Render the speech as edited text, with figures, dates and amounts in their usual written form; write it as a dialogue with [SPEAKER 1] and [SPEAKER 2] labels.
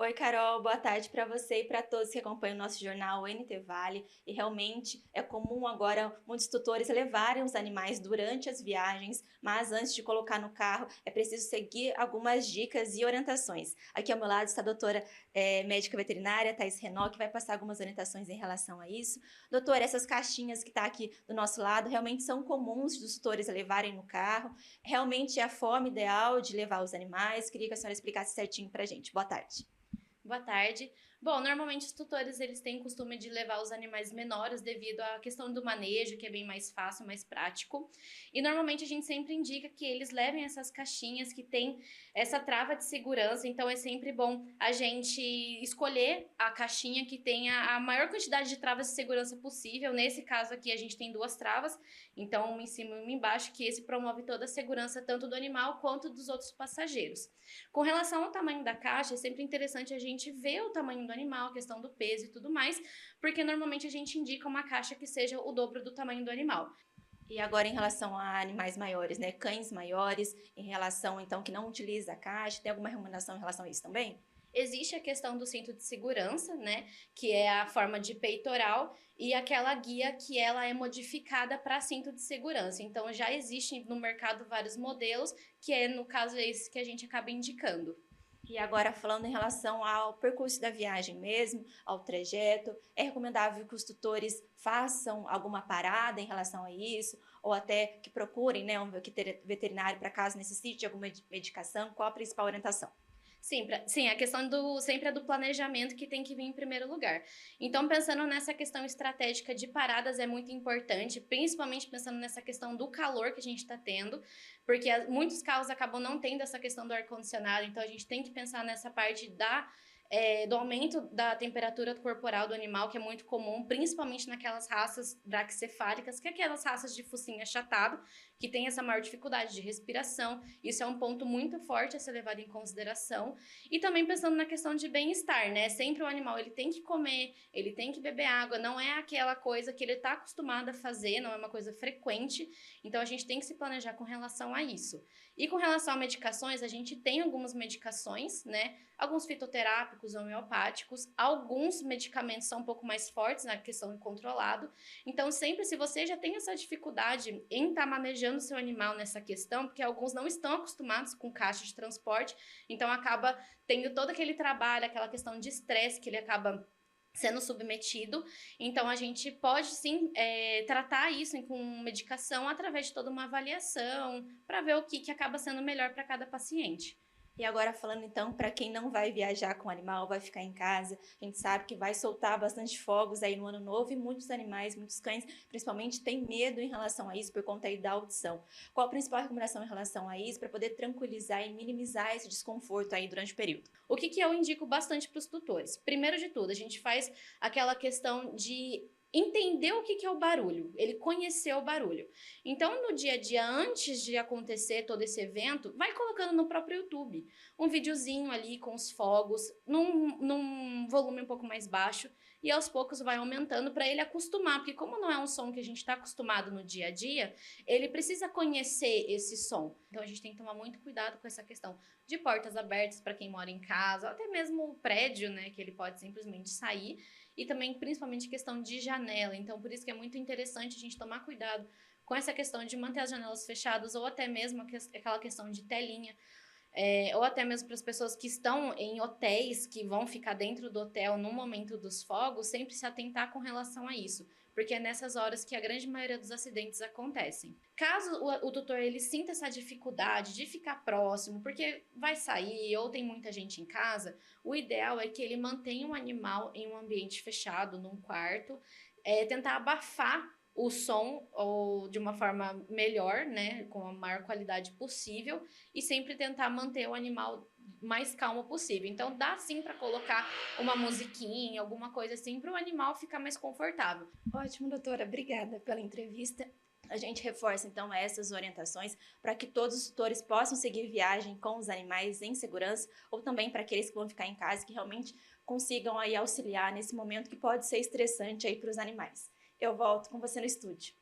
[SPEAKER 1] Oi, Carol, boa tarde para você e para todos que acompanham o nosso jornal NT Vale. E realmente é comum agora muitos tutores levarem os animais durante as viagens, mas antes de colocar no carro é preciso seguir algumas dicas e orientações. Aqui ao meu lado está a doutora médica veterinária, Thais Renó, que vai passar algumas orientações em relação a isso. Doutora, essas caixinhas que está aqui do nosso lado realmente são comuns dos tutores levarem no carro. Realmente é a forma ideal de levar os animais. Queria que a senhora explicasse certinho para a gente. Boa tarde.
[SPEAKER 2] Boa tarde. Bom, normalmente os tutores eles têm costume de levar os animais menores devido à questão do manejo, que é bem mais fácil, mais prático. E normalmente a gente sempre indica que eles levem essas caixinhas que tem essa trava de segurança, então é sempre bom a gente escolher a caixinha que tenha a maior quantidade de travas de segurança possível. Nesse caso aqui a gente tem duas travas, então uma em cima e uma embaixo, que esse promove toda a segurança tanto do animal quanto dos outros passageiros. Com relação ao tamanho da caixa, é sempre interessante a gente ver o tamanho do animal, a questão do peso e tudo mais, porque normalmente a gente indica uma caixa que seja o dobro do tamanho do animal.
[SPEAKER 1] E agora em relação a animais maiores, né? Cães maiores, em relação então que não utiliza a caixa, tem alguma recomendação em relação a isso também?
[SPEAKER 2] Existe a questão do cinto de segurança, né, que é a forma de peitoral, e aquela guia que ela é modificada para cinto de segurança. Então já existe no mercado vários modelos, que é no caso esse que a gente acaba indicando.
[SPEAKER 1] E agora falando em relação ao percurso da viagem mesmo, ao trajeto, é recomendável que os tutores façam alguma parada em relação a isso, ou até que procurem, né, um veterinário para caso necessite de alguma medicação, qual a principal orientação?
[SPEAKER 2] Sim, a questão do sempre é do planejamento que tem que vir em primeiro lugar. Então, pensando nessa questão estratégica de paradas é muito importante, principalmente pensando nessa questão do calor que a gente está tendo, porque muitos carros acabam não tendo essa questão do ar-condicionado, então a gente tem que pensar nessa parte do aumento da temperatura corporal do animal, que é muito comum, principalmente naquelas raças braquicefálicas, que é aquelas raças de focinho achatado, que tem essa maior dificuldade de respiração. Isso é um ponto muito forte a ser levado em consideração. E também pensando na questão de bem-estar, né? Sempre o animal ele tem que comer, ele tem que beber água, não é aquela coisa que ele está acostumado a fazer, não é uma coisa frequente. Então a gente tem que se planejar com relação a isso. E com relação a medicações, a gente tem algumas medicações, né? Alguns fitoterápicos homeopáticos, alguns medicamentos são um pouco mais fortes na questão do controlado. Então, sempre se você já tem essa dificuldade em estar manejando seu animal nessa questão, porque alguns não estão acostumados com caixa de transporte, então acaba tendo todo aquele trabalho, aquela questão de estresse que ele acaba sendo submetido. Então a gente pode sim tratar isso com medicação através de toda uma avaliação para ver o que acaba sendo melhor para cada paciente.
[SPEAKER 1] E agora falando então para quem não vai viajar com o animal, vai ficar em casa, a gente sabe que vai soltar bastante fogos aí no ano novo e muitos animais, muitos cães, principalmente, têm medo em relação a isso por conta aí da audição. Qual a principal recomendação em relação a isso para poder tranquilizar e minimizar esse desconforto aí durante o período?
[SPEAKER 2] O que eu indico bastante para os tutores? Primeiro de tudo, a gente faz aquela questão de entender o que é o barulho, ele conhecer o barulho. Então, no dia a dia, antes de acontecer todo esse evento, vai colocando no próprio YouTube um videozinho ali com os fogos, num volume um pouco mais baixo, e aos poucos vai aumentando para ele acostumar, porque como não é um som que a gente está acostumado no dia a dia, ele precisa conhecer esse som. Então, a gente tem que tomar muito cuidado com essa questão de portas abertas para quem mora em casa, ou até mesmo o prédio, né, que ele pode simplesmente sair, e também principalmente questão de janela. Então, por isso que é muito interessante a gente tomar cuidado com essa questão de manter as janelas fechadas, ou até mesmo aquela questão de telinha, ou até mesmo para as pessoas que estão em hotéis, que vão ficar dentro do hotel no momento dos fogos, sempre se atentar com relação a isso, porque é nessas horas que a grande maioria dos acidentes acontecem. Caso o tutor ele sinta essa dificuldade de ficar próximo, porque vai sair ou tem muita gente em casa, o ideal é que ele mantenha o animal em um ambiente fechado, num quarto, tentar abafar o som ou de uma forma melhor, né, com a maior qualidade possível, e sempre tentar manter o animal mais calmo possível. Então dá sim para colocar uma musiquinha, alguma coisa assim para o animal ficar mais confortável.
[SPEAKER 1] Ótimo, doutora, obrigada pela entrevista. A gente reforça então essas orientações para que todos os tutores possam seguir viagem com os animais em segurança, ou também para aqueles que vão ficar em casa que realmente consigam aí auxiliar nesse momento que pode ser estressante aí para os animais. Eu volto com você no estúdio.